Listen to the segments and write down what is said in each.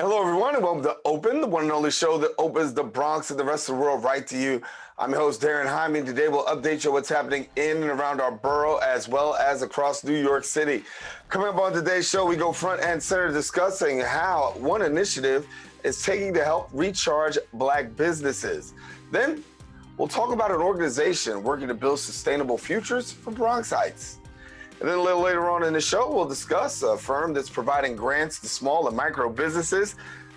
Hello, everyone, and welcome to Open, the one and only show that opens the Bronx and the rest of the world right to you. I'm your host, Daren, Jaime, and today we'll update you on what's happening in and around our borough as well as across New York City. Coming up on today's show, we go front and center discussing how one initiative is taking to help recharge Black businesses. Then we'll talk about an organization working to build sustainable futures for Bronxites. And then a little later on in the show, we'll discuss a firm that's providing grants to small and micro businesses.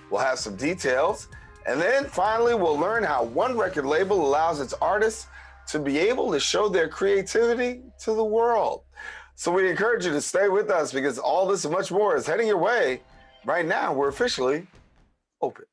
We'll have some details. And then finally, we'll learn how one record label allows its artists to be able to show their creativity to the world. So we encourage you to stay with us because all this and much more is heading your way. Right now, we're officially open.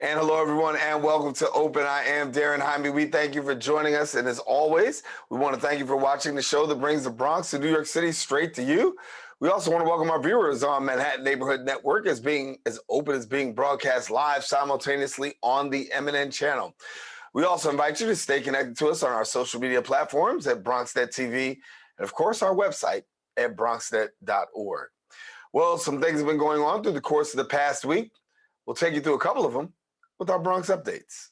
And hello, everyone, and welcome to Open. I am Daren, Jaime. We thank you for joining us. And as always, we want to thank you for watching the show that brings the Bronx to New York City straight to you. We also want to welcome our viewers on Manhattan Neighborhood Network as Open is being broadcast live simultaneously on the MNN channel. We also invite you to stay connected to us on our social media platforms at BronxNet TV and, of course, our website at bronxnet.org. Well, some things have been going on through the course of the past week. We'll take you through a couple of them with our Bronx updates.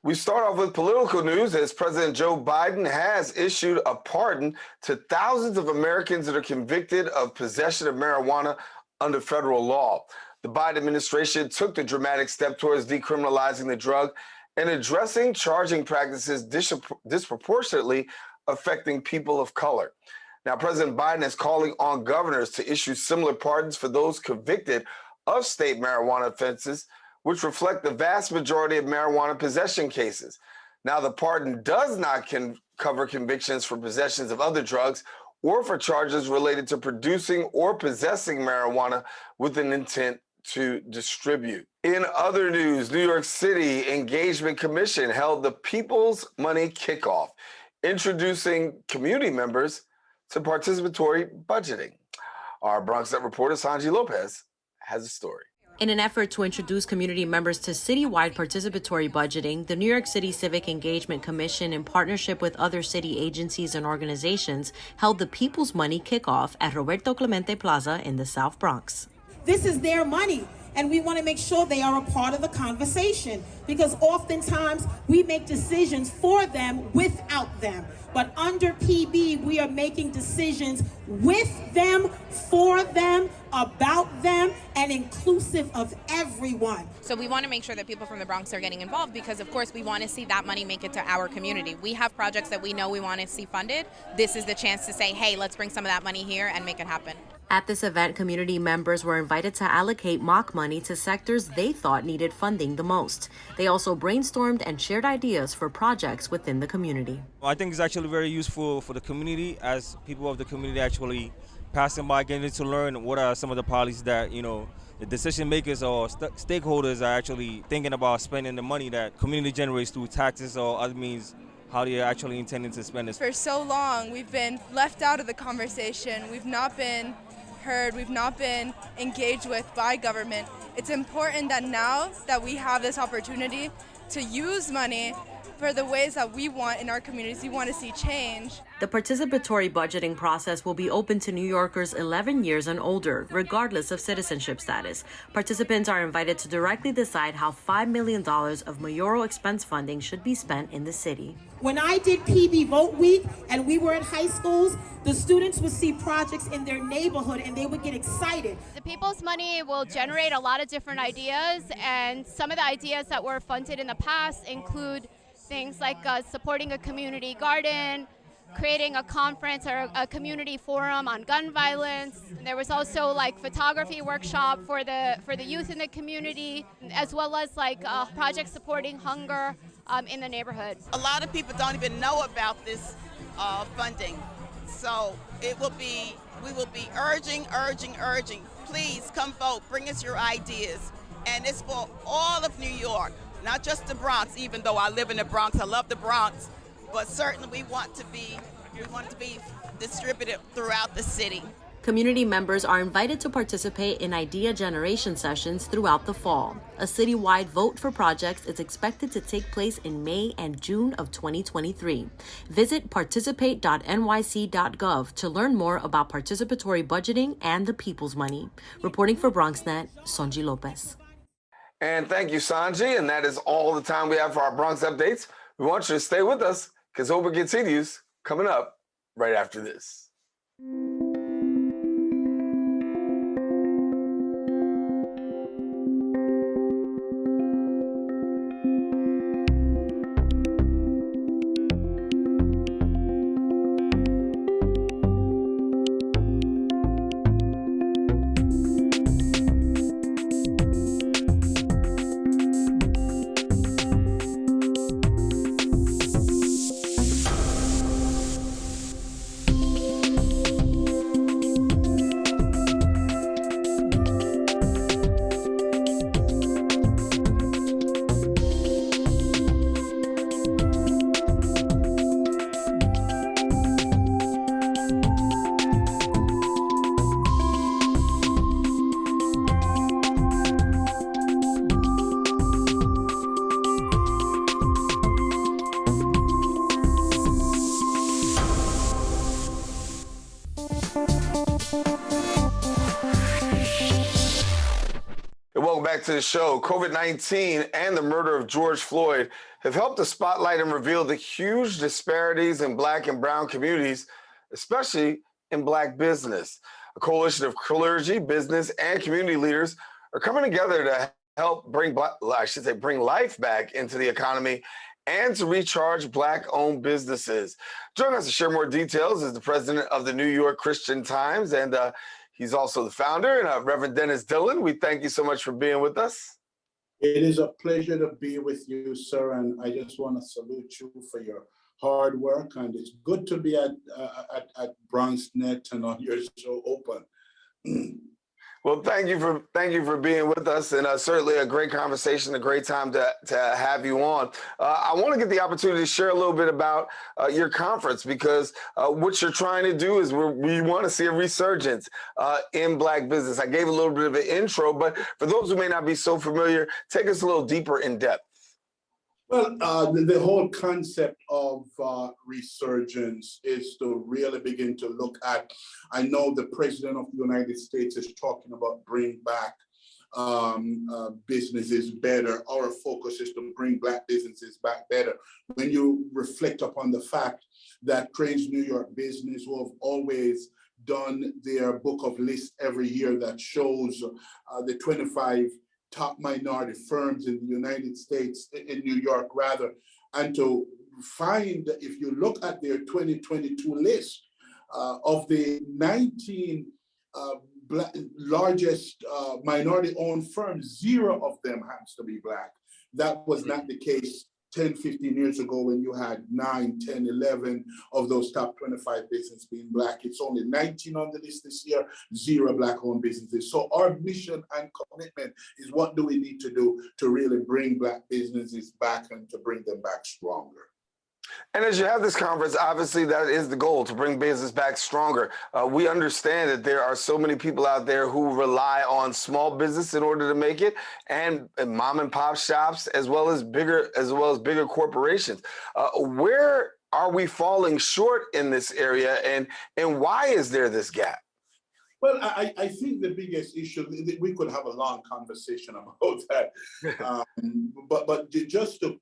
We start off with political news as President Joe Biden has issued a pardon to thousands of Americans that are convicted of possession of marijuana under federal law. The Biden administration took the dramatic step towards decriminalizing the drug and addressing charging practices disproportionately affecting people of color. Now, President Biden is calling on governors to issue similar pardons for those convicted of state marijuana offenses, which reflect the vast majority of marijuana possession cases. Now, the pardon does not cover convictions for possessions of other drugs or for charges related to producing or possessing marijuana with an intent to distribute. In other news, New York City Engagement Commission held the People's Money Kickoff, introducing community members to participatory budgeting. Our BronxNet reporter, Sanji Lopez, has a story. In an effort to introduce community members to citywide participatory budgeting, the New York City Civic Engagement Commission, in partnership with other city agencies and organizations, held the People's Money Kickoff at Roberto Clemente Plaza in the South Bronx. This is their money, and we want to make sure they are a part of the conversation because oftentimes we make decisions for them without them. But under PB, we are making decisions with them, for them, about them, and inclusive of everyone. So we want to make sure that people from the Bronx are getting involved because, of course, we want to see that money make it to our community. We have projects that we know we want to see funded. This is the chance to say, hey, let's bring some of that money here and make it happen. At this event, community members were invited to allocate mock money to sectors they thought needed funding the most. They also brainstormed and shared ideas for projects within the community. I think it's actually very useful for the community as people of the community actually passing by, getting to learn what are some of the policies that, the decision makers or stakeholders are actually thinking about spending the money that community generates through taxes or other means. How do you actually intending to spend this? For so long, we've been left out of the conversation. We've not been heard. We've not been engaged with by government. It's important that now that we have this opportunity to use money for the ways that we want in our communities, we want to see change. The participatory budgeting process will be open to New Yorkers 11 years and older, regardless of citizenship status. Participants are invited to directly decide how $5 million of mayoral expense funding should be spent in the city. When I did PB Vote Week and we were at high schools, the students would see projects in their neighborhood and they would get excited. The People's Money will generate a lot of different ideas, and some of the ideas that were funded in the past include things like supporting a community garden, creating a conference or a community forum on gun violence. There was also like photography workshop for the youth in the community, as well as like projects supporting hunger in the neighborhood. A lot of people don't even know about this funding, so we will be urging. Please come vote. Bring us your ideas, and it's for all of New York, not just the Bronx. Even though I live in the Bronx, I love the Bronx. But certainly we want to be distributed throughout the city. Community members are invited to participate in idea generation sessions throughout the fall. A citywide vote for projects is expected to take place in May and June of 2023. Visit participate.nyc.gov to learn more about participatory budgeting and the people's money. Reporting for BronxNet, Sonji Lopez. And thank you, Sanji. And that is all the time we have for our Bronx updates. We want you to stay with us because Open continues coming up right after this. Welcome back to the show. COVID-19 and the murder of George Floyd have helped to spotlight and reveal the huge disparities in Black and brown communities, especially in Black business. A coalition of clergy, business, and community leaders are coming together to help bring life back into the economy and to recharge Black-owned businesses. Joining us to share more details is the president of the New York Christian Times, and he's also the founder, Reverend Dillon. We thank you so much for being with us. It is a pleasure to be with you, sir, and I just want to salute you for your hard work, and it's good to be at BronxNet and on your show Open. Well, thank you for being with us, and certainly a great conversation, a great time to have you on. I want to get the opportunity to share a little bit about your conference, because what you're trying to do is we want to see a resurgence in Black business. I gave a little bit of an intro, but for those who may not be so familiar, take us a little deeper in depth. Well, the whole concept of resurgence is to really begin to look at, I know the President of the United States is talking about bring back businesses better. Our focus is to bring Black businesses back better. When you reflect upon the fact that Crane's New York Business, who have always done their book of lists every year that shows the 25 top minority firms in the United States, in New York rather, and to find, if you look at their 2022 list, of the 19 largest minority-owned firms, 0 of them happens to be Black. That was not the case 10, 15 years ago when you had 9, 10, 11 of those top 25 businesses being Black. It's only 19 on the list this year, 0 Black-owned businesses. So our mission and commitment is, what do we need to do to really bring Black businesses back and to bring them back stronger? And as you have this conference, obviously that is the goal, to bring business back stronger. We understand that there are so many people out there who rely on small business in order to make it, and mom and pop shops, as well as bigger corporations. Where are we falling short in this area, and why is there this gap? Well, I think the biggest issue, we could have a long conversation about that, but just to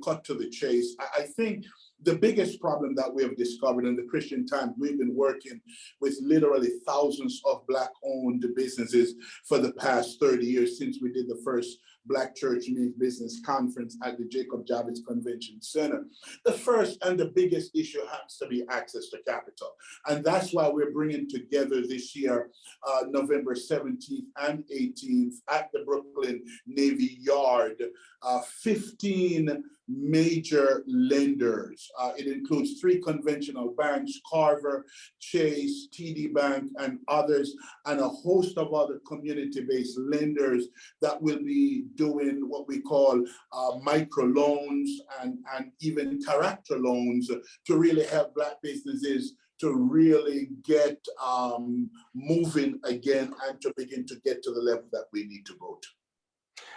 cut to the chase, I think The biggest problem that we have discovered in the Christian Times, we've been working with literally thousands of Black-owned businesses for the past 30 years since we did the first Black Church Means Business Conference at the Jacob Javits Convention Center. The first and the biggest issue has to be access to capital. And that's why we're bringing together this year, November 17th and 18th at the Brooklyn Navy Yard, 15 major lenders. It includes 3 conventional banks, Carver, Chase, TD Bank, and others, and a host of other community-based lenders that will be doing what we call micro loans and even character loans to really help Black businesses to really get moving again and to begin to get to the level that we need to go to.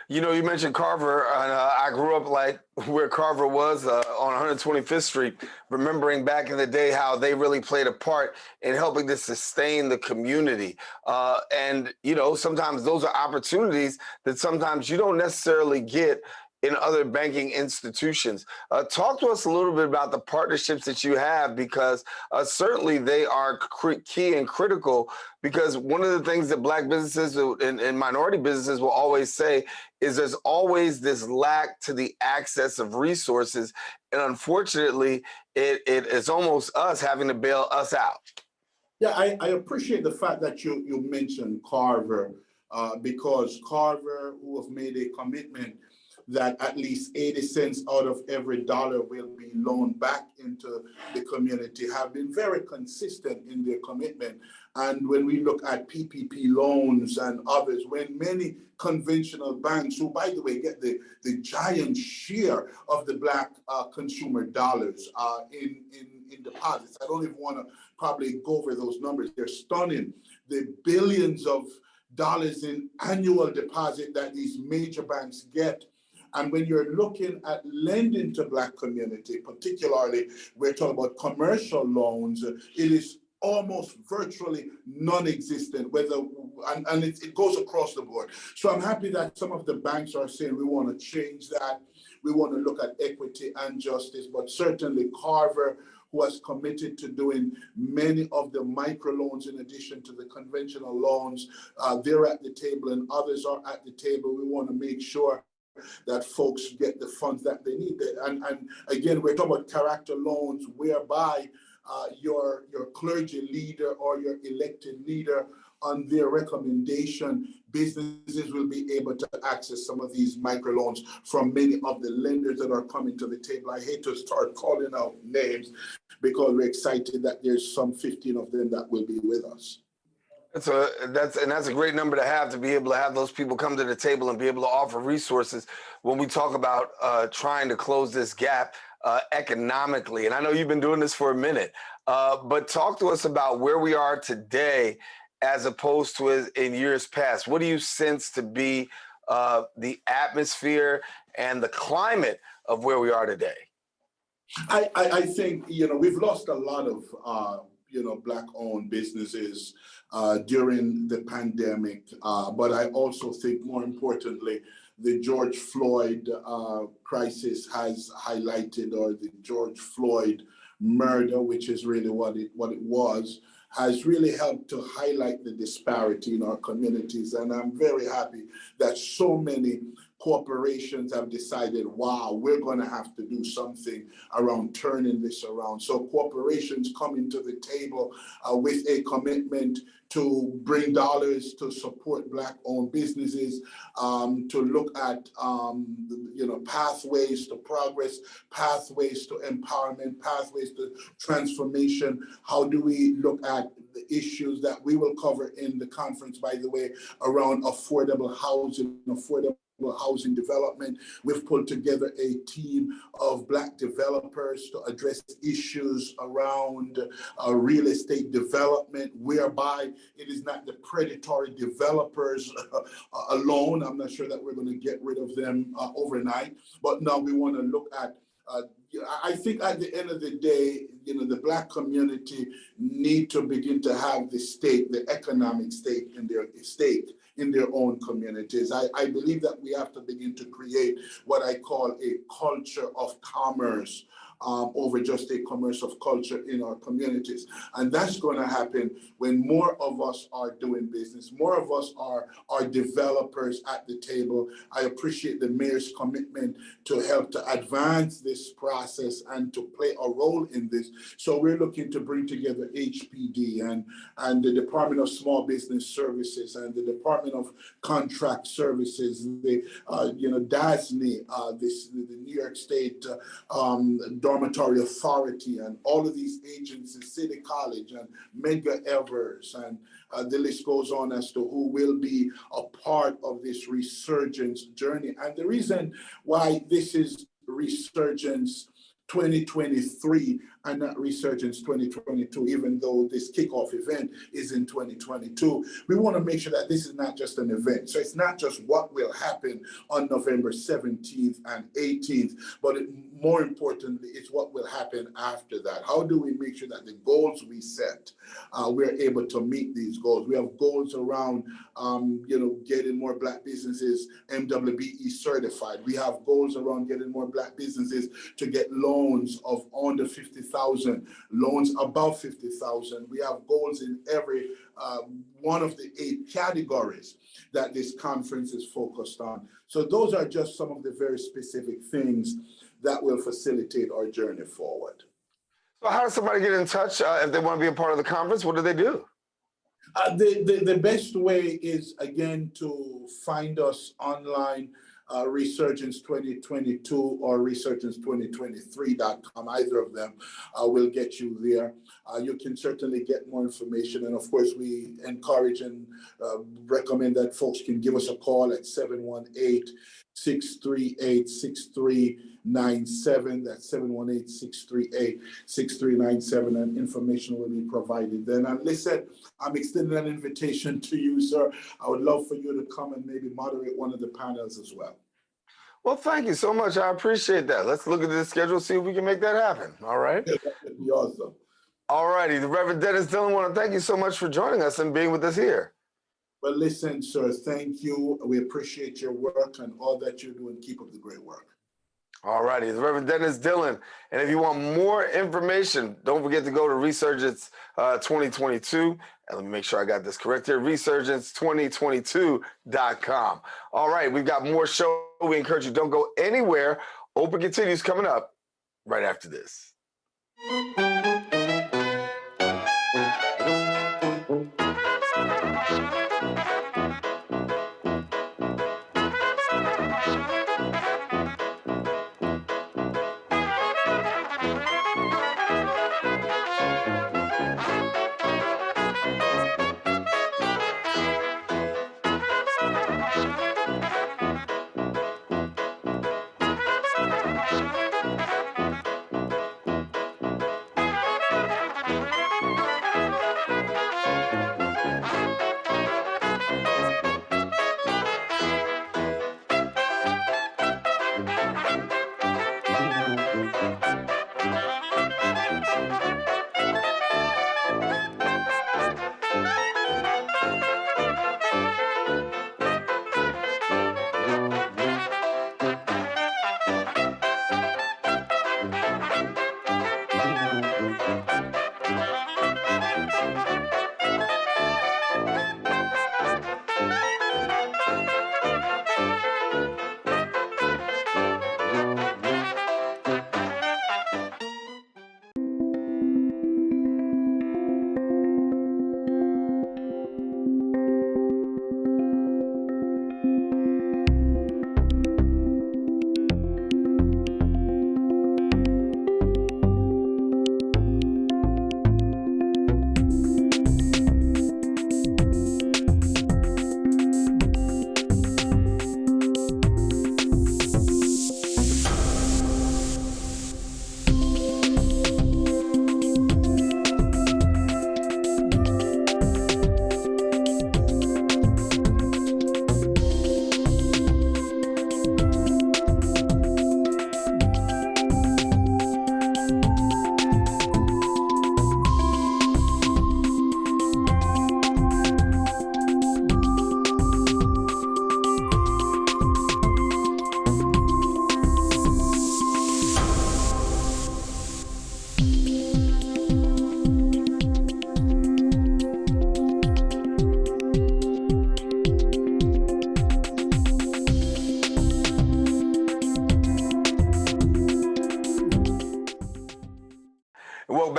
You know, you mentioned Carver, and I grew up like where Carver was on 125th Street, remembering back in the day how they really played a part in helping to sustain the community. And, you know, sometimes those are opportunities that sometimes you don't necessarily get in other banking institutions. Talk to us a little bit about the partnerships that you have, because certainly they are key and critical, because one of the things that Black businesses and minority businesses will always say is there's always this lack to the access of resources. And unfortunately, it is almost us having to bail us out. Yeah, I appreciate the fact that you mentioned Carver, because Carver, who have made a commitment that at least 80 cents out of every dollar will be loaned back into the community, have been very consistent in their commitment. And when we look at PPP loans and others, when many conventional banks, who by the way get the giant share of the Black consumer dollars in deposits, I don't even want to probably go over those numbers. They're stunning. The billions of dollars in annual deposit that these major banks get. And when you're looking at lending to Black community, particularly, we're talking about commercial loans, it is almost virtually non-existent, and it goes across the board. So I'm happy that some of the banks are saying we want to change that. We want to look at equity and justice, but certainly Carver, who has committed to doing many of the microloans in addition to the conventional loans, they're at the table and others are at the table. We want to make sure that folks get the funds that they need. And again, we're talking about character loans, whereby your clergy leader or your elected leader, on their recommendation, businesses will be able to access some of these microloans from many of the lenders that are coming to the table. I hate to start calling out names because we're excited that there's some 15 of them that will be with us. That's a great number to be able to have those people come to the table and be able to offer resources when we talk about trying to close this gap economically. And I know you've been doing this for a minute, but talk to us about where we are today as opposed to in years past. What do you sense to be the atmosphere and the climate of where we are today? I think, you know, we've lost a lot of Black-owned businesses during the pandemic, but I also think more importantly, the George Floyd crisis has highlighted, or the George Floyd murder, which is really what it was, has really helped to highlight the disparity in our communities. And I'm very happy that so many corporations have decided, wow, we're going to have to do something around turning this around. So corporations coming to the table with a commitment to bring dollars to support Black-owned businesses, to look at pathways to progress, pathways to empowerment, pathways to transformation. How do we look at the issues that we will cover in the conference, by the way, around affordable housing development. We've pulled together a team of Black developers to address issues around real estate development, whereby it is not the predatory developers alone. I'm not sure that we're going to get rid of them overnight, but now we want to look at I think at the end of the day, the Black community need to begin to have the economic stake in their own communities. I believe that we have to begin to create what I call a culture of commerce over just a commerce of culture in our communities. And that's going to happen when more of us are doing business, more of us are developers at the table. I appreciate the mayor's commitment to help to advance this process and to play a role in this. So we're looking to bring together HPD and the Department of Small Business Services and the Department of Contract Services, the DASNY, the New York State Dormitory Authority, and all of these agencies, City College and Medgar Evers, and the list goes on as to who will be a part of this resurgence journey. And the reason why this is Resurgence 2023 and not Resurgence 2022, even though this kickoff event is in 2022. We want to make sure that this is not just an event. So it's not just what will happen on November 17th and 18th, but more importantly, it's what will happen after that. How do we make sure that the goals we set, we're able to meet these goals? We have goals around, getting more Black businesses MWBE certified. We have goals around getting more Black businesses to get loans of under 50,000, loans above 50,000. We have goals in every one of the 8 categories that this conference is focused on. So those are just some of the very specific things that will facilitate our journey forward. So how does somebody get in touch if they want to be a part of the conference? What do they do? The best way is, again, to find us online, Resurgence 2022 or Resurgence2023.com. Either of them will get you there. You can certainly get more information. And of course, we encourage and recommend that folks can give us a call at 718-638-6397. That's 718-638-6397, and information will be provided then. And listen, I'm extending an invitation to you, sir. I would love for you to come and maybe moderate one of the panels as well. Well, thank you so much. I appreciate that. Let's look at the schedule, see if we can make that happen. All right. That would be awesome. All righty. The Reverend Dennis Dillon, want to thank you so much for joining us and being with us here. Well, listen, sir, thank you. We appreciate your work and all that you're doing. Keep up the great work. All righty, the Reverend Dennis Dillon. And if you want more information, don't forget to go to Resurgence 2022. And let me make sure I got this correct here, Resurgence2022.com. All right, we've got more show. We encourage you, don't go anywhere. Open continues coming up right after this.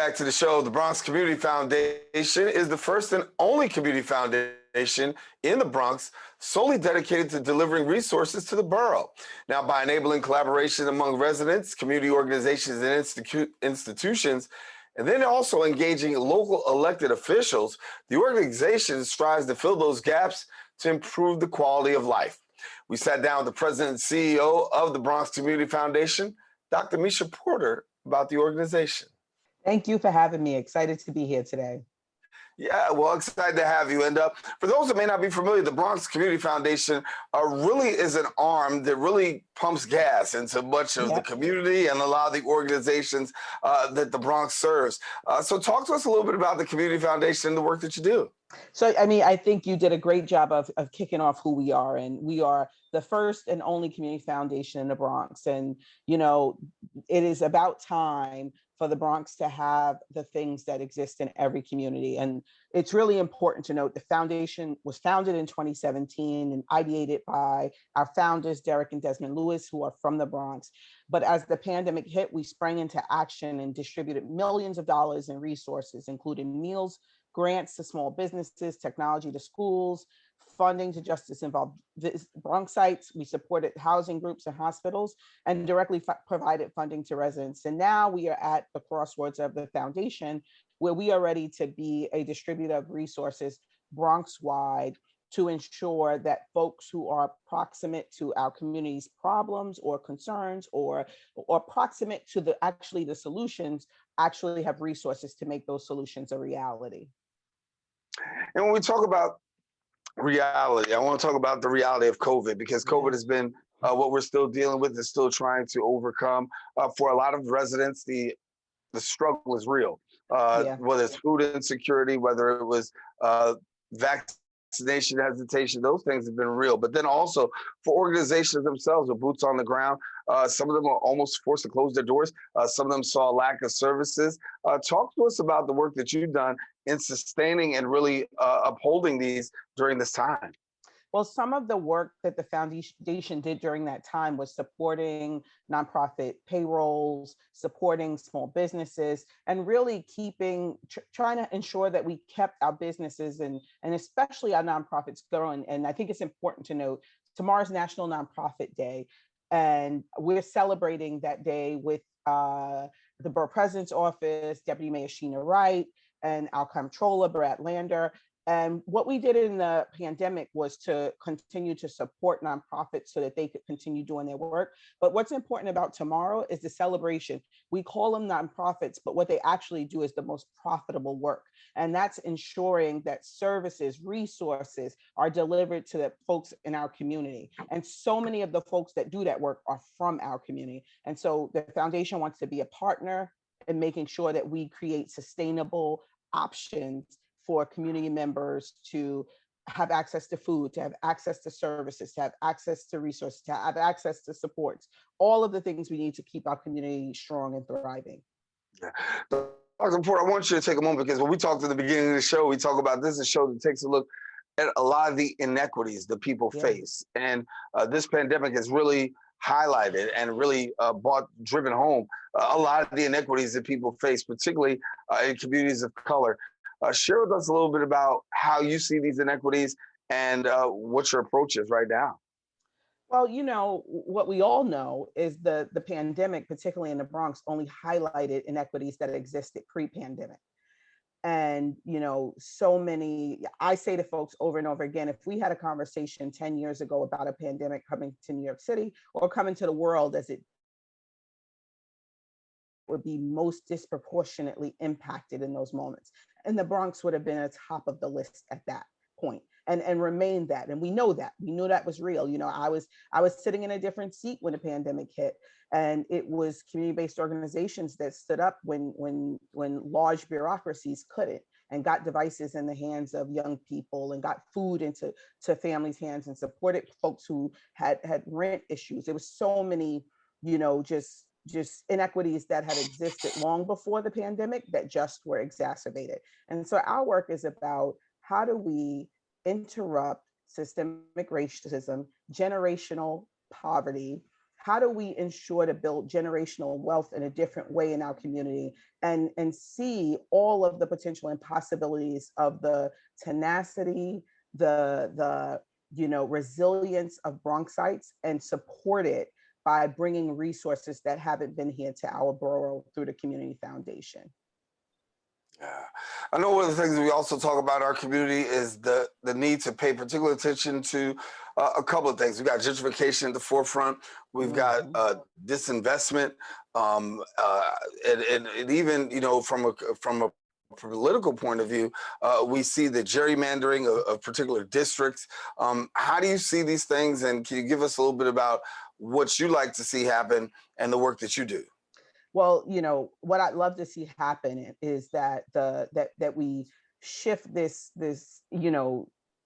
back to the show. The Bronx Community Foundation is the first and only community foundation in the Bronx solely dedicated to delivering resources to the borough. Now, by enabling collaboration among residents, community organizations, and institutions, and then also engaging local elected officials, the organization strives to fill those gaps to improve the quality of life. We sat down with the president and CEO of the Bronx Community Foundation, Dr. Meisha Porter, about the organization. Thank you for having me. Excited to be here today. Yeah, well, excited to have you. And for those that may not be familiar, the Bronx Community Foundation really is an arm that really pumps gas into much of the community and a lot of the organizations that the Bronx serves. So talk to us a little bit about the Community Foundation and the work that you do. So, I mean, I think you did a great job of kicking off who we are. And we are the first and only community foundation in the Bronx. And, you know, it is about time for the Bronx to have the things that exist in every community. And it's really important to note the foundation was founded in 2017 and ideated by our founders, Daren and Desmond Lewis, who are from the Bronx. But as the pandemic hit, we sprang into action and distributed millions of dollars in resources, including meals, grants to small businesses, technology to schools, funding to justice involved Bronx sites. We supported housing groups and hospitals and directly provided funding to residents. And now we are at the crossroads of the foundation where we are ready to be a distributor of resources Bronx-wide to ensure that folks who are proximate to our community's problems or concerns or proximate to the solutions actually have resources to make those solutions a reality. And when we talk about reality, I want to talk about the reality of COVID, because COVID has been what we're still dealing with and still trying to overcome. For a lot of residents, the struggle is real, whether it's food insecurity, whether it was vaccination hesitation, those things have been real. But then also for organizations themselves with boots on the ground, some of them are almost forced to close their doors. Some of them saw a lack of services. Talk to us about the work that you've done in sustaining and really upholding these during this time. Well, some of the work that the foundation did during that time was supporting nonprofit payrolls, supporting small businesses, and really trying to ensure that we kept our businesses and especially our nonprofits going. And I think it's important to note, tomorrow's National Nonprofit Day, and we're celebrating that day with the Borough President's Office, Deputy Mayor Sheena Wright, and our Comptroller, Brad Lander. And what we did in the pandemic was to continue to support nonprofits so that they could continue doing their work. But what's important about tomorrow is the celebration. We call them nonprofits, but what they actually do is the most profitable work. And that's ensuring that services, resources are delivered to the folks in our community. And so many of the folks that do that work are from our community. And so the foundation wants to be a partner in making sure that we create sustainable options for community members to have access to food, to have access to services, to have access to resources, to have access to supports, all of the things we need to keep our community strong and thriving. Yeah. Dr. Porter, I want you to take a moment, because when we talked at the beginning of the show, we talk about this is a show that takes a look at a lot of the inequities that people face. And this pandemic has really highlighted and really driven home a lot of the inequities that people face, particularly in communities of color. Share with us a little bit about how you see these inequities and what your approach is right now. Well, you know, what we all know is the pandemic, particularly in the Bronx, only highlighted inequities that existed pre-pandemic. And, you know, I say to folks over and over again, if we had a conversation 10 years ago about a pandemic coming to New York City or coming to the world, as it would be most disproportionately impacted in those moments. And the Bronx would have been at the top of the list at that point and remained that. And we know that. We knew that was real. You know, I was sitting in a different seat when the pandemic hit, and it was community-based organizations that stood up when large bureaucracies couldn't, and got devices in the hands of young people and got food into families' hands and supported folks who had rent issues. There was so many, you know, just inequities that had existed long before the pandemic that just were exacerbated. And so our work is about how do we interrupt systemic racism, generational poverty, how do we ensure to build generational wealth in a different way in our community, and see all of the potential and possibilities of the tenacity, the resilience of Bronxites, and support it by bringing resources that haven't been here to our borough through the Community Foundation. Yeah, I know one of the things we also talk about in our community is the need to pay particular attention to a couple of things. We got gentrification at the forefront. We've got disinvestment, and even from a political point of view, we see the gerrymandering of particular districts. How do you see these things, and can you give us a little bit about what you like to see happen and the work that you do? Well, what I'd love to see happen is that that we shift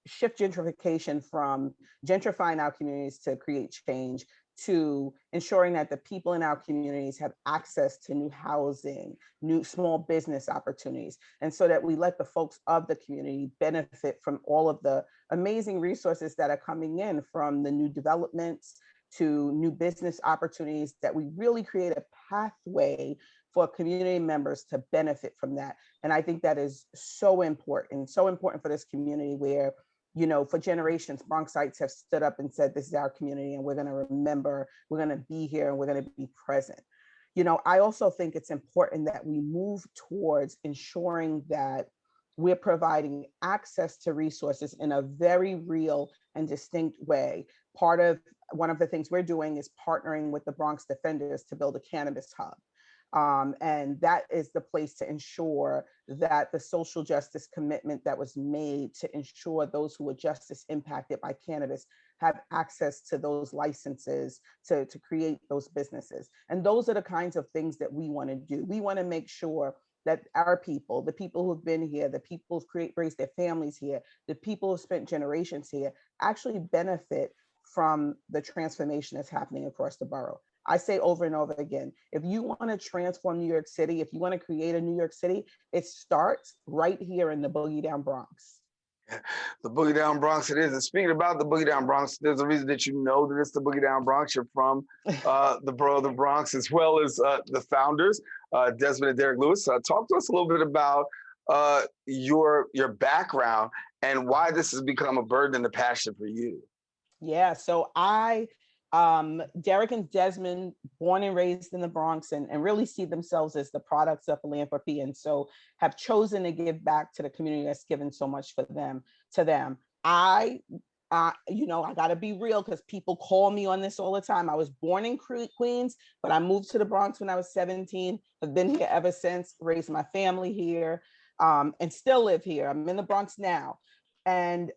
shift gentrification from gentrifying our communities to create change, to ensuring that the people in our communities have access to new housing, new small business opportunities, and so that we let the folks of the community benefit from all of the amazing resources that are coming in, from the new developments to new business opportunities, that we really create a pathway for community members to benefit from that. And I think that is so important for this community where, for generations, Bronxites have stood up and said, this is our community and we're going to remember, we're going to be here and we're going to be present. I also think it's important that we move towards ensuring that we're providing access to resources in a very real and distinct way. One of the things we're doing is partnering with the Bronx Defenders to build a cannabis hub. And that is the place to ensure that the social justice commitment that was made to ensure those who were justice impacted by cannabis have access to those licenses to create those businesses. And those are the kinds of things that we want to do. We want to make sure that our people, the people who've been here, the people who've raised their families here, the people who've spent generations here, actually benefit from the transformation that's happening across the borough. I say over and over again, if you want to transform New York City, if you want to create a New York City, it starts right here in the Boogie Down Bronx. The Boogie Down Bronx it is. And speaking about the Boogie Down Bronx, there's a reason that you know that it's the Boogie Down Bronx. You're from the borough of the Bronx, as well as the founders, Desmond and Derek Lewis. Talk to us a little bit about your background and why this has become a burden and a passion for you. Yeah, so Derek and Desmond, born and raised in the Bronx, and really see themselves as the products of philanthropy, and so have chosen to give back to the community that's given so much to them. I gotta be real, because people call me on this all the time. I was born in Queens, but I moved to the Bronx when I was 17. I've been here ever since, raised my family here, and still live here. I'm in the Bronx now. And,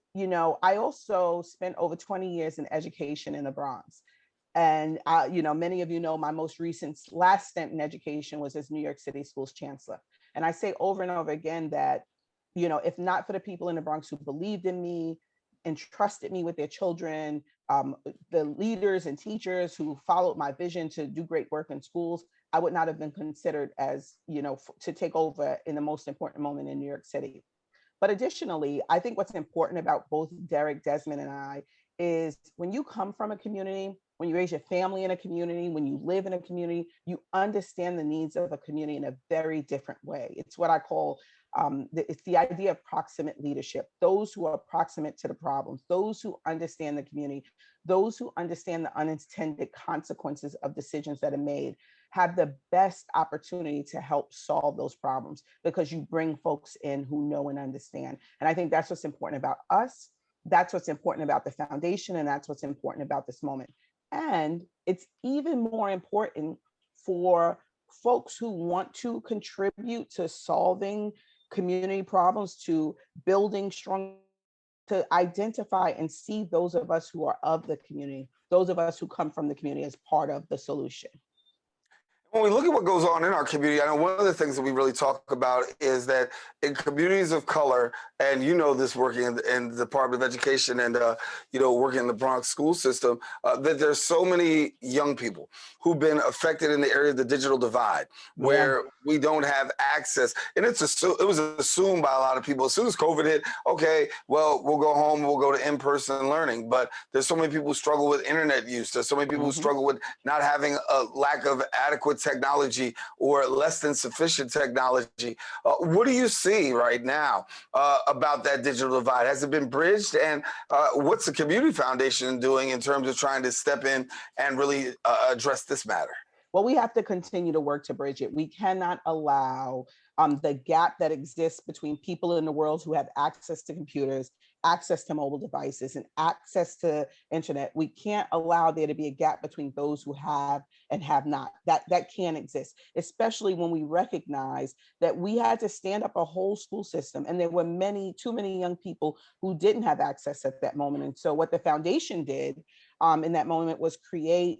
I also spent over 20 years in education in the Bronx. And, many of you know my most recent last stint in education was as New York City Schools Chancellor. And I say over and over again that, if not for the people in the Bronx who believed in me, entrusted me with their children, the leaders and teachers who followed my vision to do great work in schools, I would not have been considered as, to take over in the most important moment in New York City. But additionally, I think what's important about both Derek, Desmond, and I is when you come from a community, when you raise your family in a community, when you live in a community, you understand the needs of a community in a very different way. It's what I call, it's the idea of proximate leadership. Those who are proximate to the problems, those who understand the community, those who understand the unintended consequences of decisions that are made, have the best opportunity to help solve those problems, because you bring folks in who know and understand. And I think that's what's important about us. That's what's important about the foundation. And that's what's important about this moment. And it's even more important for folks who want to contribute to solving community problems, to building strong, to identify and see those of us who are of the community, those of us who come from the community, as part of the solution. when we look at what goes on in our community, I know one of the things that we really talk about is that in communities of color, and you know this working in the Department of Education and working in the Bronx school system, that there's so many young people who've been affected in the area of the digital divide, where we don't have access. And it was assumed by a lot of people as soon as COVID hit, okay, well, we'll go home, we'll go to in-person learning. But there's so many people who struggle with internet use. There's so many people who struggle with not having a lack of adequate technology or less than sufficient technology. What do you see right now about that digital divide? Has it been bridged? And what's the Community Foundation doing in terms of trying to step in and really address this matter? Well, we have to continue to work to bridge it. We cannot allow the gap that exists between people in the world who have access to computers, access to mobile devices, and access to internet. We can't allow there to be a gap between those who have and have not. That can't exist, especially when we recognize that we had to stand up a whole school system, and there were too many young people who didn't have access at that moment. And so what the foundation did in that moment was create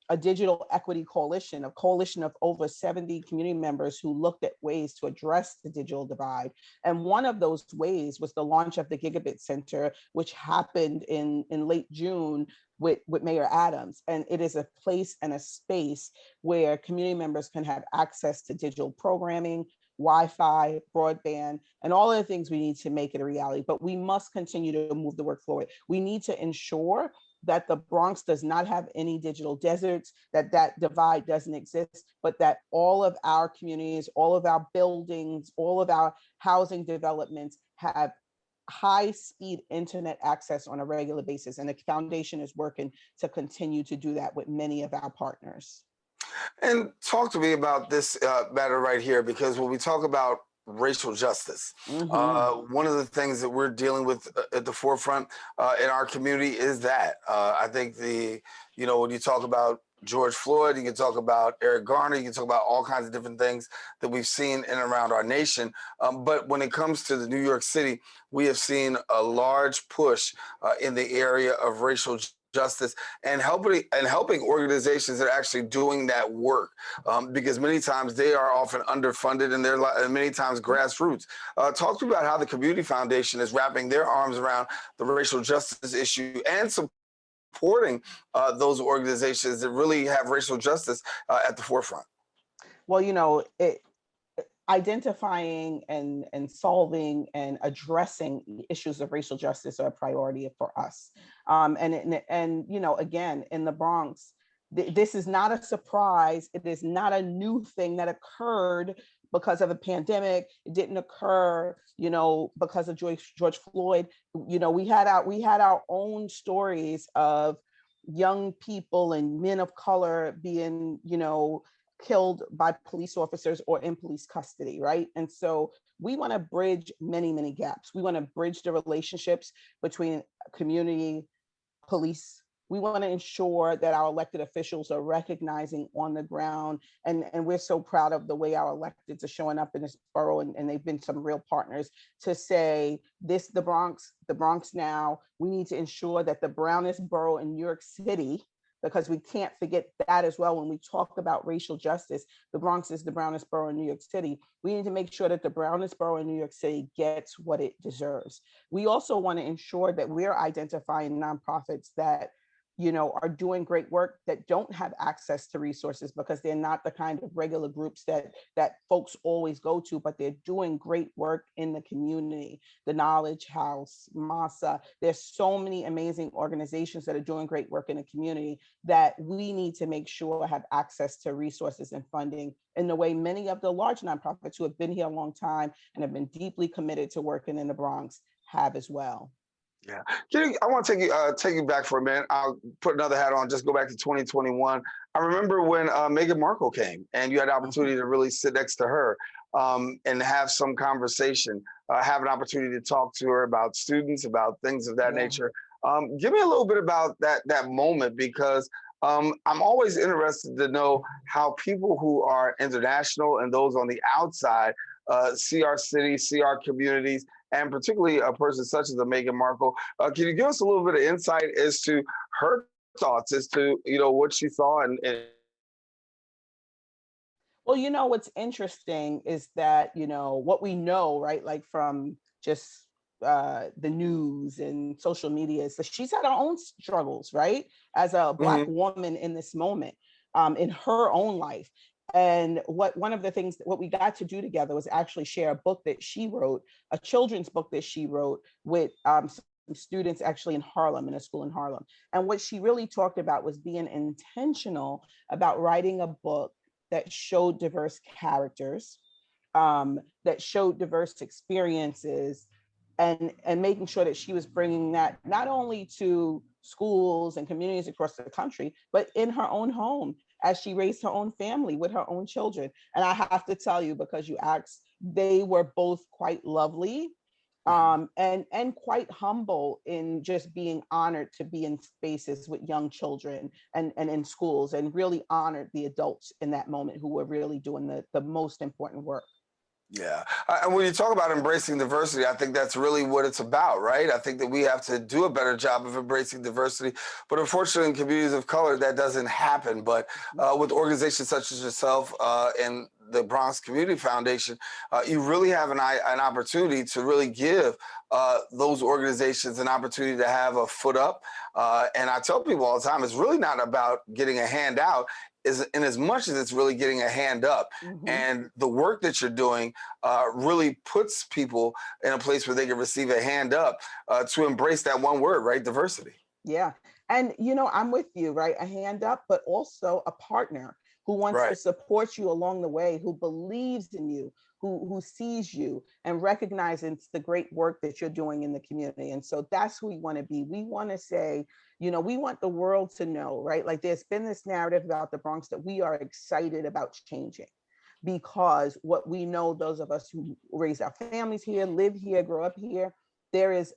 a digital equity coalition, a coalition of over 70 community members who looked at ways to address the digital divide. And one of those ways was the launch of the Gigabit Center, which happened in late June with Mayor Adams. And it is a place and a space where community members can have access to digital programming, Wi-Fi, broadband, and all of the things we need to make it a reality. But we must continue to move the work forward. We need to ensure that the Bronx does not have any digital deserts, that divide doesn't exist, but that all of our communities, all of our buildings, all of our housing developments have high-speed internet access on a regular basis. And the foundation is working to continue to do that with many of our partners. And talk to me about this matter right here, because when we talk about racial justice, one of the things that we're dealing with at the forefront in our community is that I think when you talk about George Floyd, you can talk about Eric Garner, you can talk about all kinds of different things that we've seen in and around our nation. But when it comes to the New York City, we have seen a large push in the area of racial justice and helping organizations that are actually doing that work, because many times they are often underfunded and they're many times grassroots. Talk to me about how the Community Foundation is wrapping their arms around the racial justice issue and supporting those organizations that really have racial justice at the forefront. Well, identifying and solving and addressing issues of racial justice are a priority for us. Again, in the Bronx, this is not a surprise. It is not a new thing that occurred because of a pandemic. It didn't occur, because of George Floyd. We had our own stories of young people and men of color being, killed by police officers or in police custody, right? And so we want to bridge many, many gaps. We want to bridge the relationships between community, police. We want to ensure that our elected officials are recognizing on the ground. And we're so proud of the way our electeds are showing up in this borough, and they've been some real partners to say the Bronx now, we need to ensure that the brownest borough in New York City, because we can't forget that as well when we talk about racial justice. The Bronx is the brownest borough in New York City. We need to make sure that the brownest borough in New York City gets what it deserves. We also want to ensure that we're identifying nonprofits that are doing great work that don't have access to resources because they're not the kind of regular groups that folks always go to, but they're doing great work in the community. The Knowledge House, MASA, there's so many amazing organizations that are doing great work in the community that we need to make sure have access to resources and funding in the way many of the large nonprofits who have been here a long time and have been deeply committed to working in the Bronx have as well. Yeah, I want to take you back for a minute. I'll put another hat on. Just go back to 2021. I remember when Meghan Markle came, and you had the opportunity to really sit next to her and have some conversation. Have an opportunity to talk to her about students, about things of that nature. Give me a little bit about that moment, because I'm always interested to know how people who are international and those on the outside see our city, see our communities, and particularly a person such as a Meghan Markle. Can you give us a little bit of insight as to her thoughts as to what she saw and Well, what's interesting is that, what we know, right, like from just the news and social media, is that she's had her own struggles, right, as a Black Hmm. woman in this moment, in her own life. And one of the things what we got to do together was actually share a book that she wrote, a children's book that she wrote with some students actually in Harlem, in a school in Harlem. And what she really talked about was being intentional about writing a book that showed diverse characters, that showed diverse experiences, and making sure that she was bringing that not only to schools and communities across the country, but in her own home as she raised her own family with her own children. And I have to tell you, because you asked, they were both quite lovely, and quite humble in just being honored to be in spaces with young children and in schools, and really honored the adults in that moment who were really doing the most important work. Yeah. And when you talk about embracing diversity, I think that's really what it's about, right? I think that we have to do a better job of embracing diversity. But unfortunately, in communities of color, that doesn't happen. But with organizations such as yourself and the Bronx Community Foundation, you really have an opportunity to really give those organizations an opportunity to have a foot up. And I tell people all the time, it's really not about getting a handout. Is in as much as it's really getting a hand up. And the work that you're doing really puts people in a place where they can receive a hand up to embrace that one word, right? Diversity. Yeah. And, I'm with you, right? A hand up, but also a partner who wants to Right. support you along the way, who believes in you, who sees you and recognizes the great work that you're doing in the community. And so that's who we want to be. We want to say, we want the world to know, right? Like there's been this narrative about the Bronx that we are excited about changing, because what we know, those of us who raise our families here, live here, grow up here, there is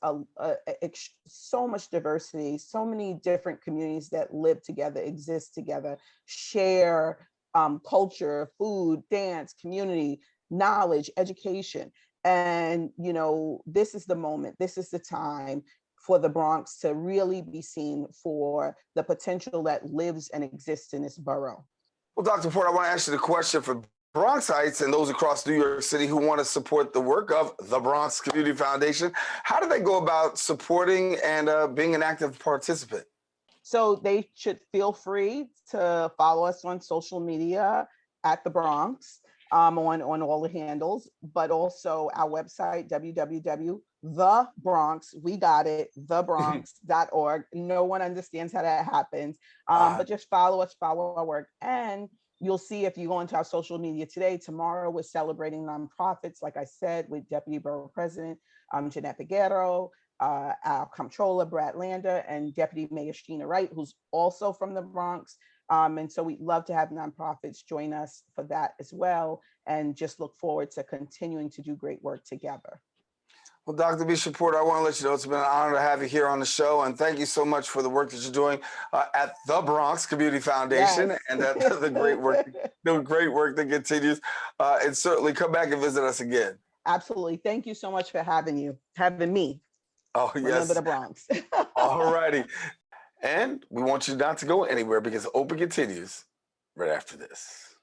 so much diversity, so many different communities that live together, exist together, share culture, food, dance, community, knowledge, education. And, this is the moment, this is the time for the Bronx to really be seen for the potential that lives and exists in this borough. Well, Dr. Ford, I want to ask you the question for Bronxites and those across New York City who want to support the work of the Bronx Community Foundation. How do they go about supporting and being an active participant? So they should feel free to follow us on social media at the Bronx, on all the handles, but also our website, www.thebronx, we got it, thebronx.org. No one understands how that happens, but just follow us, follow our work. And you'll see, if you go into our social media today, tomorrow we're celebrating nonprofits, like I said, with Deputy Borough President Jeanette Peguero, our Comptroller Brad Lander, and Deputy Mayor Sheena Wright, who's also from the Bronx. And so we'd love to have nonprofits join us for that as well, and just look forward to continuing to do great work together. Well, Dr. Meisha Porter, I want to let you know it's been an honor to have you here on the show, and thank you so much for the work that you're doing at the Bronx Community Foundation, Yes. and the great work that continues. And certainly come back and visit us again. Absolutely. Thank you so much for having me. Oh, yes. Remember the Bronx. All righty. And we want you not to go anywhere, because Open continues right after this.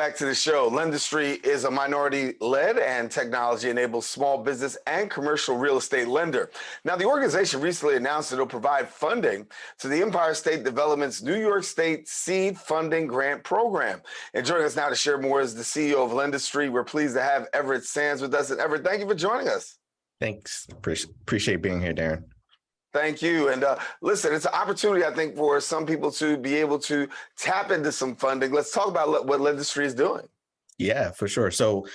back to the show. Lendistry is a minority-led and technology-enabled small business and commercial real estate lender. Now, the organization recently announced that it'll provide funding to the Empire State Development's New York State Seed Funding Grant Program. And joining us now to share more is the CEO of Lendistry. We're pleased to have Everett Sands with us. And Everett, thank you for joining us. Thanks. Appreciate being here, Daren. Thank you. And listen, it's an opportunity, I think, for some people to be able to tap into some funding. Let's talk about what Lendistry is doing. Yeah, for sure. So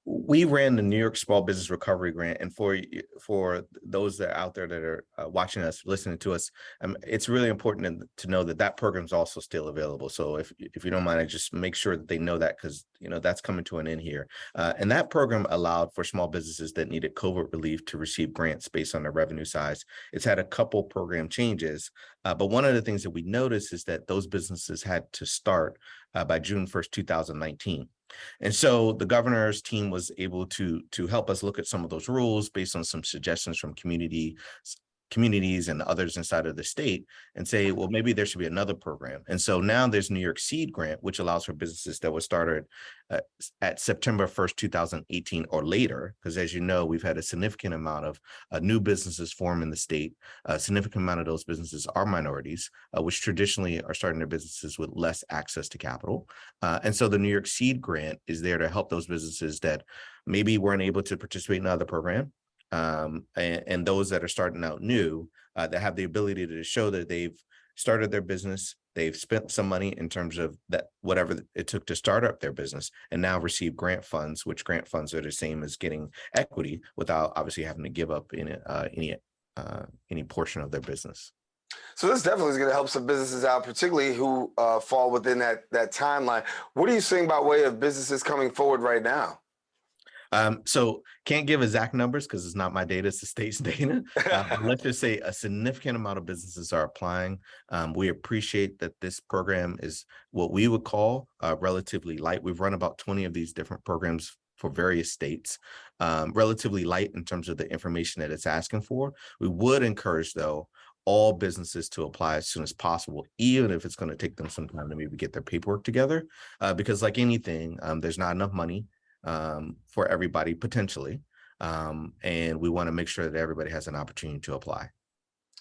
we ran the New York Small Business Recovery Grant. And for those that are out there that are watching us, listening to us, it's really important to know that that program is also still available. So if you don't mind, I just make sure that they know that, because that's coming to an end here. And that program allowed for small businesses that needed COVID relief to receive grants based on their revenue size. It's had a couple program changes, but one of the things that we noticed is that those businesses had to start by June 1st, 2019. And so the governor's team was able to help us look at some of those rules based on some suggestions from communities and others inside of the state, and say, well, maybe there should be another program. And so now there's New York Seed Grant, which allows for businesses that were started at September 1st, 2018 or later, because as you know, we've had a significant amount of new businesses form in the state. A significant amount of those businesses are minorities, which traditionally are starting their businesses with less access to capital. And so the New York Seed Grant is there to help those businesses that maybe weren't able to participate in another program, and those that are starting out new, that have the ability to show that they've started their business, they've spent some money in terms of that, whatever it took to start up their business, and now receive grant funds, which grant funds are the same as getting equity without obviously having to give up any portion of their business. So this definitely is going to help some businesses out, particularly who fall within that timeline. What are you seeing by way of businesses coming forward right now? So can't give exact numbers because it's not my data, it's the state's data. But let's just say a significant amount of businesses are applying. We appreciate that this program is what we would call relatively light. We've run about 20 of these different programs for various states, relatively light in terms of the information that it's asking for. We would encourage, though, all businesses to apply as soon as possible, even if it's going to take them some time to maybe get their paperwork together, because like anything, there's not enough money for everybody potentially. And we want to make sure that everybody has an opportunity to apply.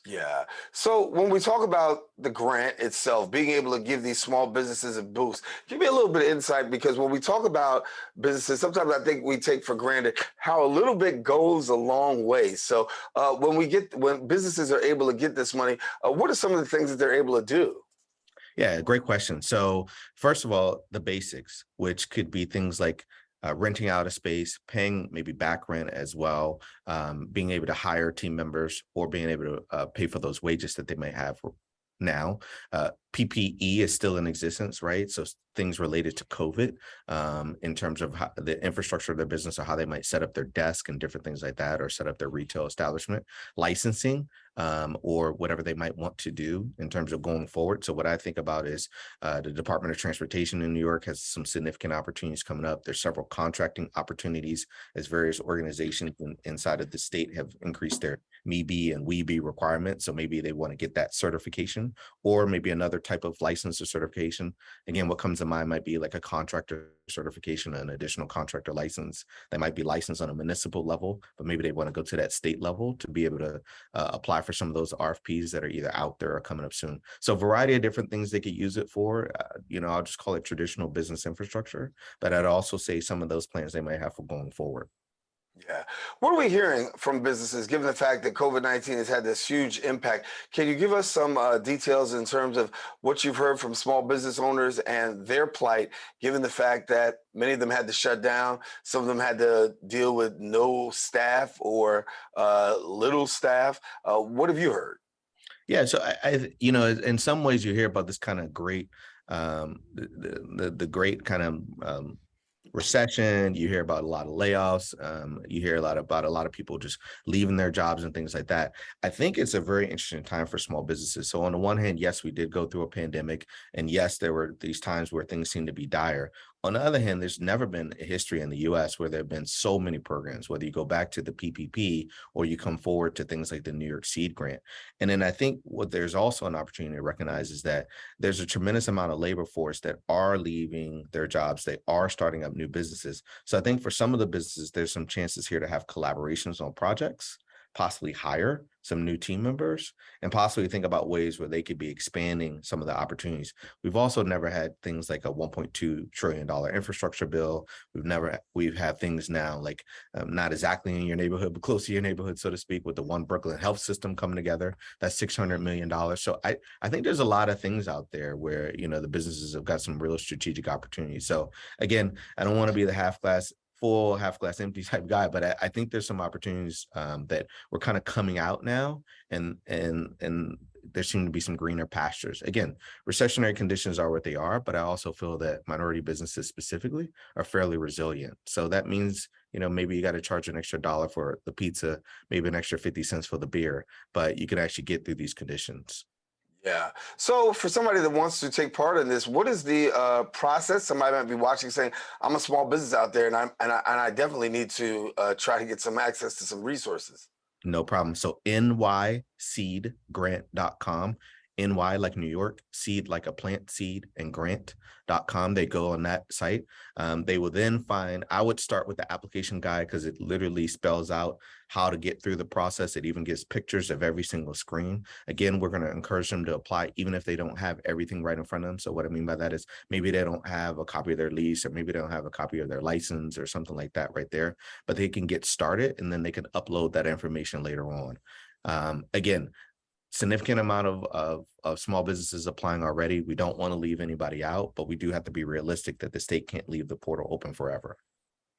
Yeah. So when we talk about the grant itself, being able to give these small businesses a boost, give me a little bit of insight, because when we talk about businesses, sometimes I think we take for granted how a little bit goes a long way. So when businesses are able to get this money, what are some of the things that they're able to do? Yeah, great question. So first of all, the basics, which could be things like renting out a space, paying maybe back rent as well, being able to hire team members, or being able to pay for those wages that they may have now. PPE is still in existence, right? So things related to COVID, in terms of how the infrastructure of their business, or how they might set up their desk and different things like that, or set up their retail establishment, licensing, or whatever they might want to do in terms of going forward. So what I think about is the Department of Transportation in New York has some significant opportunities coming up. There's several contracting opportunities as various organizations inside of the state have increased their MeBe and WeBe requirements. So maybe they want to get that certification, or maybe another type of license or certification. Again, what comes to mind might be like a contractor certification, an additional contractor license. They might be licensed on a municipal level, but maybe they want to go to that state level to be able to apply for some of those RFPs that are either out there or coming up soon. So a variety of different things they could use it for. I'll just call it traditional business infrastructure, but I'd also say some of those plans they might have for going forward. Yeah. What are we hearing from businesses, given the fact that COVID-19 has had this huge impact? Can you give us some details in terms of what you've heard from small business owners and their plight, given the fact that many of them had to shut down, some of them had to deal with no staff or little staff? What have you heard? Yeah, so I in some ways you hear about this kind of great, the great kind of recession. You hear about a lot of layoffs. You hear about a lot of people just leaving their jobs and things like that. I think it's a very interesting time for small businesses. So on the one hand, yes, we did go through a pandemic, and yes, there were these times where things seemed to be dire. On the other hand, there's never been a history in the US where there have been so many programs, whether you go back to the PPP or you come forward to things like the New York Seed Grant. And then I think what there's also an opportunity to recognize is that there's a tremendous amount of labor force that are leaving their jobs. They are starting up new businesses. So I think for some of the businesses, there's some chances here to have collaborations on projects, possibly hire some new team members, and possibly think about ways where they could be expanding some of the opportunities. We've also never had things like a $1.2 trillion infrastructure bill. We've had things now like not exactly in your neighborhood, but close to your neighborhood, so to speak, with the One Brooklyn Health System coming together. That's $600 million. So I think there's a lot of things out there where, the businesses have got some real strategic opportunities. So again, I don't want to be the half glass full, half glass empty type guy, but I think there's some opportunities that we're kind of coming out now, and there seem to be some greener pastures. Again, recessionary conditions are what they are, but I also feel that minority businesses specifically are fairly resilient. So that means, maybe you got to charge an extra $1 for the pizza, maybe an extra 50 cents for the beer, but you can actually get through these conditions. Yeah. So for somebody that wants to take part in this, what is the process? Somebody might be watching saying, I'm a small business out there and I definitely need to try to get some access to some resources. No problem. So nyseedgrant.com, NY like New York, seed like a plant, seed, and grant.com. They go on that site. They will then find, I would start with the application guide because it literally spells out how to get through the process. It even gives pictures of every single screen. Again, we're going to encourage them to apply even if they don't have everything right in front of them. So what I mean by that is maybe they don't have a copy of their lease, or maybe they don't have a copy of their license or something like that right there, but they can get started and then they can upload that information later on. Again, significant amount of small businesses applying already. We don't want to leave anybody out, but we do have to be realistic that the state can't leave the portal open forever.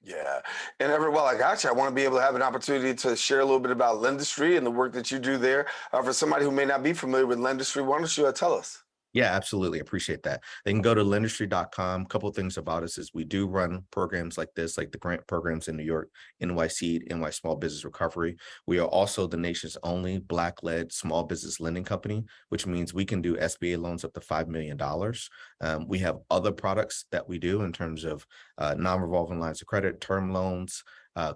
Yeah. And Everett, while I got you, I want to be able to have an opportunity to share a little bit about Lendistry and the work that you do there. For somebody who may not be familiar with Lendistry, why don't you tell us? Yeah, absolutely. Appreciate that. They can go to lendistry.com. A couple of things about us is we do run programs like this, like the grant programs in New York, NY Seed, NY Small Business Recovery. We are also the nation's only Black-led small business lending company, which means we can do SBA loans up to $5 million. We have other products that we do in terms of non-revolving lines of credit, term loans,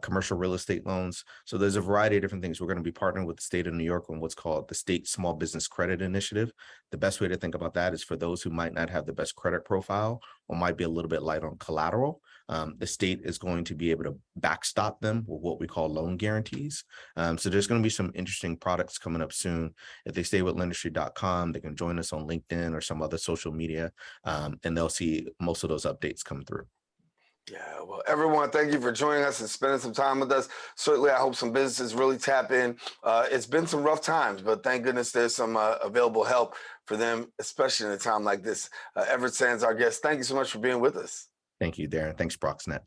commercial real estate loans. So there's a variety of different things. We're going to be partnering with the state of New York on what's called the State Small Business Credit Initiative. The best way to think about that is for those who might not have the best credit profile or might be a little bit light on collateral. The state is going to be able to backstop them with what we call loan guarantees. So there's going to be some interesting products coming up soon. If they stay with lendistry.com, they can join us on LinkedIn or some other social media, and they'll see most of those updates come through. Yeah, well, everyone, thank you for joining us and spending some time with us. Certainly, I hope some businesses really tap in. It's been some rough times, but thank goodness there's some available help for them, especially in a time like this. Everett Sands, our guest, thank you so much for being with us. Thank you, Daren. Thanks, Broxnet.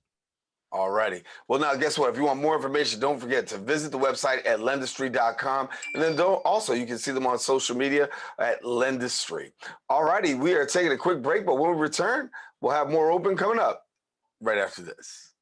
All righty. Well, now, guess what? If you want more information, don't forget to visit the website at lendistry.com. And then also, you can see them on social media at Lendistry. All righty. We are taking a quick break, but when we return, we'll have more open coming up right after this.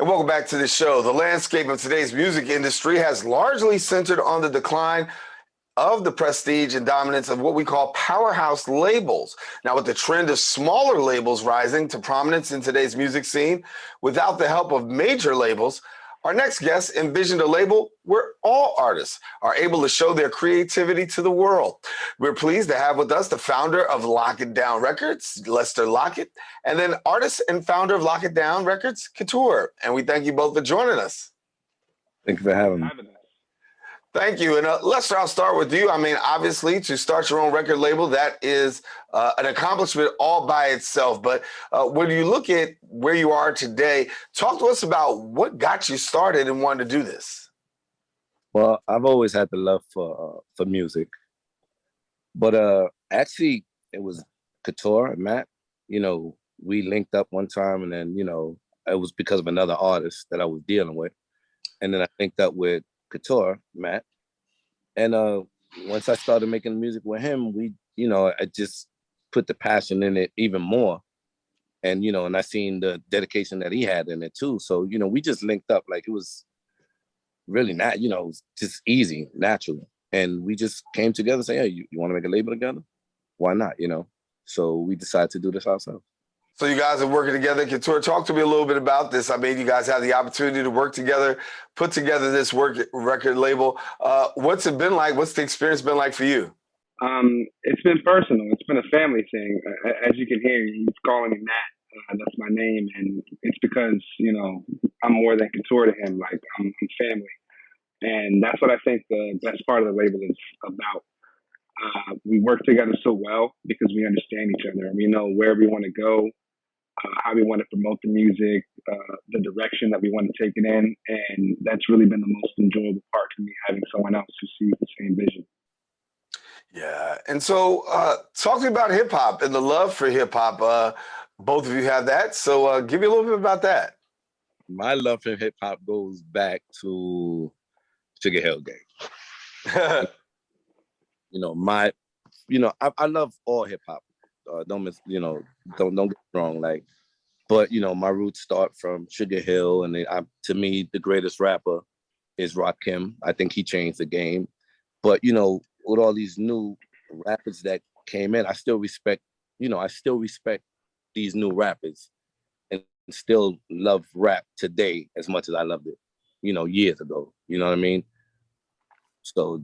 And welcome back to the show. The landscape of today's music industry has largely centered on the decline of the prestige and dominance of what we call powerhouse labels. Now, with the trend of smaller labels rising to prominence in today's music scene, without the help of major labels, Our next guest envisioned a label where all artists are able to show their creativity to the world. We're pleased to have with us the founder of Lockettdown Records, Lester Lockett, and then artist and founder of Lockettdown Records, Kiture. And we thank you both for joining us. Thank you for having me. Thank you. And Lester, I'll start with you. I mean, obviously, to start your own record label, that is an accomplishment all by itself. But when you look at where you are today, talk to us about what got you started and wanted to do this. Well, I've always had the love for music. But actually, it was Kiture and Matt. You know, we linked up one time, and then, you know, it was because of another artist that I was dealing with. And then I linked up with Kiture, Matt. And once I started making music with him, you know, I just put the passion in it even more. And, you know, and I seen the dedication that he had in it too. So, you know, we just linked up like it was really not, you know, just easy, natural. And we just came together and said, hey, you want to make a label together? Why not, you know? So we decided to do this ourselves. So you guys are working together. Kiture, talk to me a little bit about this. I mean, you guys have the opportunity to work together, put together this record label. What's it been like? What's the experience been like for you? It's been personal. It's been a family thing. As you can hear, he's calling me Matt. That's my name. And it's because, you know, I'm more than Kiture to him. Like, I'm family. And that's what I think the best part of the label is about. We work together so well because we understand each other and we know where we want to go, how we want to promote the music, the direction that we want to take it in. And that's really been the most enjoyable part for me, having someone else who sees the same vision. Yeah. And so talk to me about hip hop and the love for hip hop. Both of you have that. So give me a little bit about that. My love for hip hop goes back to Sugar Hill Gang. You know, I love all hip hop. Don't get me wrong. Like, but you know, my roots start from Sugar Hill, and to me, the greatest rapper is Rakim. I think he changed the game. But you know, with all these new rappers that came in, I still respect these new rappers, and still love rap today as much as I loved it, you know, years ago. You know what I mean? So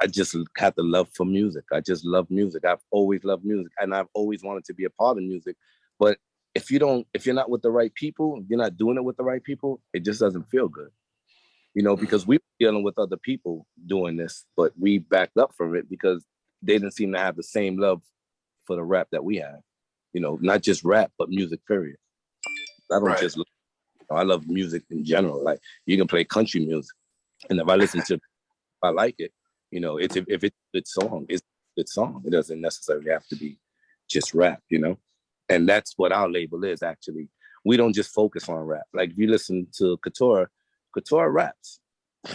I just have the love for music. I just love music. I've always loved music, and I've always wanted to be a part of music. But if you're not with the right people, you're not doing it with the right people, it just doesn't feel good. You know, because we were dealing with other people doing this, but we backed up from it because they didn't seem to have the same love for the rap that we have. You know, not just rap, but music, period. I don't just love, I love music in general. Like, you can play country music, and if I listen to it, I like it. You know, if it's a good song, it's a good song. It doesn't necessarily have to be just rap, you know? And that's what our label is, actually. We don't just focus on rap. Like, if you listen to Kiture raps.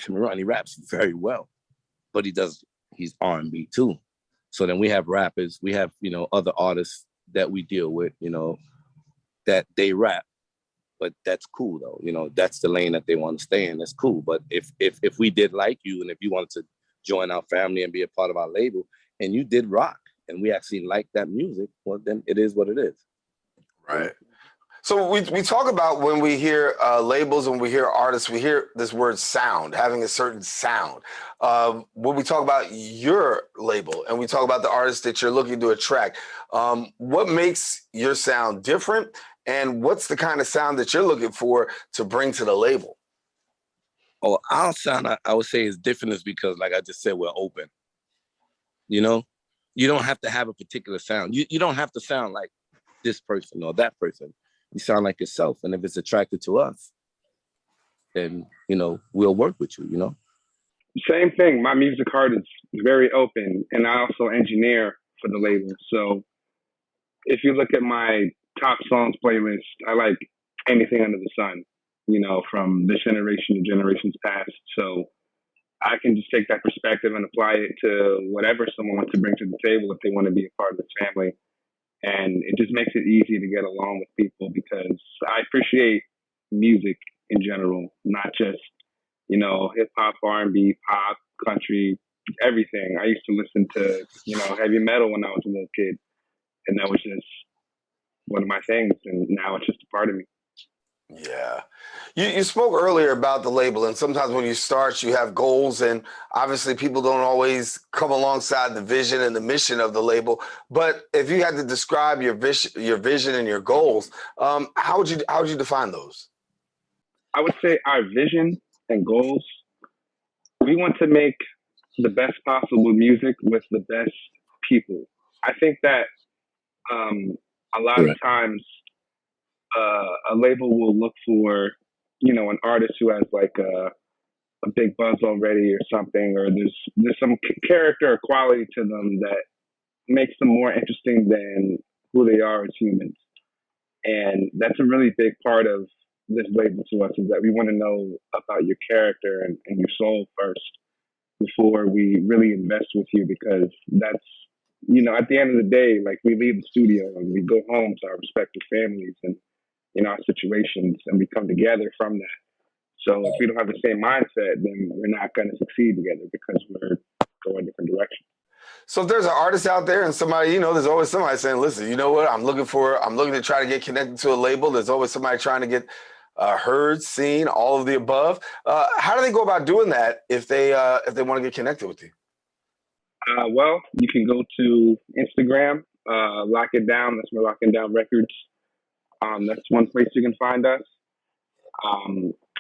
He raps very well, but he's R&B too. So then we have rappers, we have, you know, other artists that we deal with, you know, that they rap, but that's cool though. You know, that's the lane that they want to stay in. That's cool. But if we did like you, and if you wanted to join our family and be a part of our label, and you did rock, and we actually like that music, well, then it is what it is. Right. So we talk about, when we hear labels and we hear artists, we hear this word sound, having a certain sound. When we talk about your label and we talk about the artists that you're looking to attract, what makes your sound different, and what's the kind of sound that you're looking for to bring to the label? Oh, our sound, I would say, is different is because, like I just said, we're open. You know, you don't have to have a particular sound. You don't have to sound like this person or that person. You sound like yourself. And if it's attracted to us, then, you know, we'll work with you, you know? Same thing. My music heart is very open, and I also engineer for the label. So if you look at my top songs playlist, I like anything under the sun, you know, from this generation to generations past. So I can just take that perspective and apply it to whatever someone wants to bring to the table if they want to be a part of the family. And it just makes it easy to get along with people, because I appreciate music in general, not just, you know, hip hop, R&B, pop, country, everything. I used to listen to, you know, heavy metal when I was a little kid, and that was just one of my things. And now it's just a part of me. Yeah. You spoke earlier about the label, and sometimes when you start, you have goals, and obviously people don't always come alongside the vision and the mission of the label. But if you had to describe your vision and your goals, how would you define those? I would say our vision and goals, we want to make the best possible music with the best people. I think that a lot of times a label will look for, an artist who has like a big buzz already or something, or there's some character or quality to them that makes them more interesting than who they are as humans. And that's a really big part of this label to us, is that we want to know about your character and your soul first before we really invest with you, because that's, at the end of the day, like, we leave the studio and we go home to our respective families and our situations, and we come together from that. So if we don't have the same mindset, then we're not going to succeed together, because we're going different directions. So if there's an artist out there and somebody, there's always somebody saying, listen, you know what, I'm looking to try to get connected to a label. There's always somebody trying to get heard, seen, all of the above. How do they go about doing that if they want to get connected with you? Well, you can go to Instagram, Lockettdown. That's my Lockettdown Records. That's one place you can find us.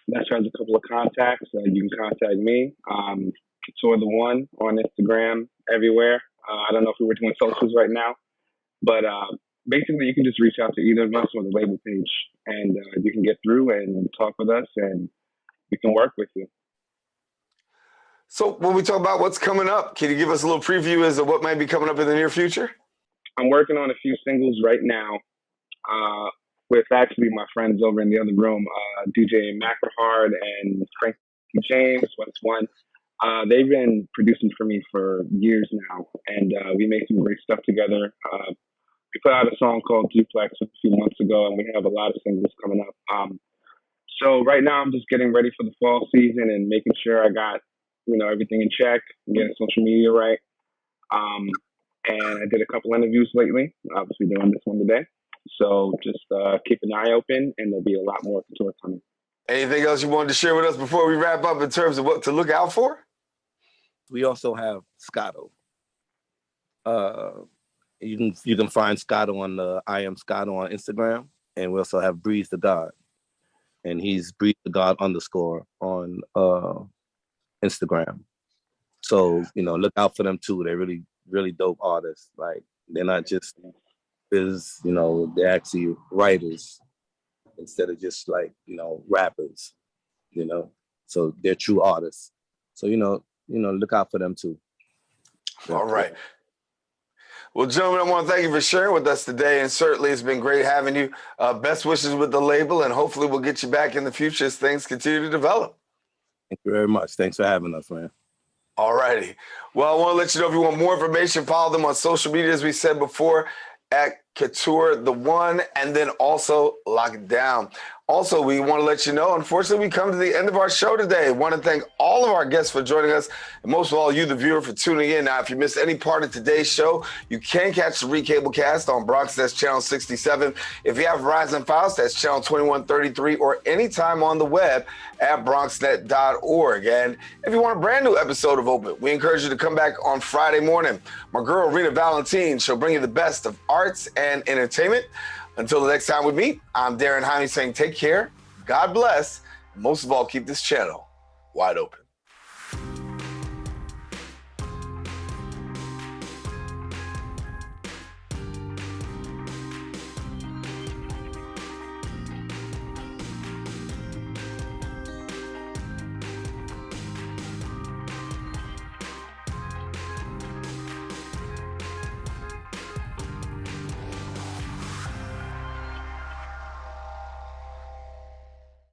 That has a couple of contacts. You can contact me. Kiture the One on Instagram, everywhere. I don't know if we're doing socials right now, but basically you can just reach out to either of us on the label page, and you can get through and talk with us, and we can work with you. So when we talk about what's coming up, can you give us a little preview as to what might be coming up in the near future? I'm working on a few singles right now with actually my friends over in the other room, DJ Macrahard and Frankie James. What's one? They've been producing for me for years now, and we made some great stuff together. We put out a song called Duplex a few months ago, and we have a lot of singles coming up. So right now I'm just getting ready for the fall season and making sure I got, everything in check, getting social media right. And I did a couple interviews lately. Obviously doing this one today. So just keep an eye open, and there'll be a lot more Kiture coming. Anything else you wanted to share with us before we wrap up in terms of what to look out for? We also have Scotto. You can find Scotto on the I Am Scotto on Instagram, and we also have Breathe the God, and he's Breathe the God _, on Instagram. So look out for them too. They're really, really dope artists. Like, they're not just they're actually writers instead of just like rappers. So they're true artists. So look out for them too. All right. Well, gentlemen, I want to thank you for sharing with us today, and certainly it's been great having you. Best wishes with the label, and hopefully we'll get you back in the future as things continue to develop. Thank you very much. Thanks for having us, man. All righty. Well, I want to let you know, if you want more information, follow them on social media, as we said before, at Kiture the One, and then also Lockettdown. Also, we want to let you know, unfortunately, we come to the end of our show today. I want to thank all of our guests for joining us, and most of all, you, the viewer, for tuning in. Now, if you missed any part of today's show, you can catch the Recablecast on Bronx, that's channel 67. If you have Verizon Files, that's channel 2133, or anytime on the web at bronxnet.org. And if you want a brand new episode of Open, we encourage you to come back on Friday morning. My girl, Rita Valentine, she'll bring you the best of arts and entertainment. Until the next time we meet, I'm Daren Jaime saying take care, God bless, and most of all, keep this channel wide open.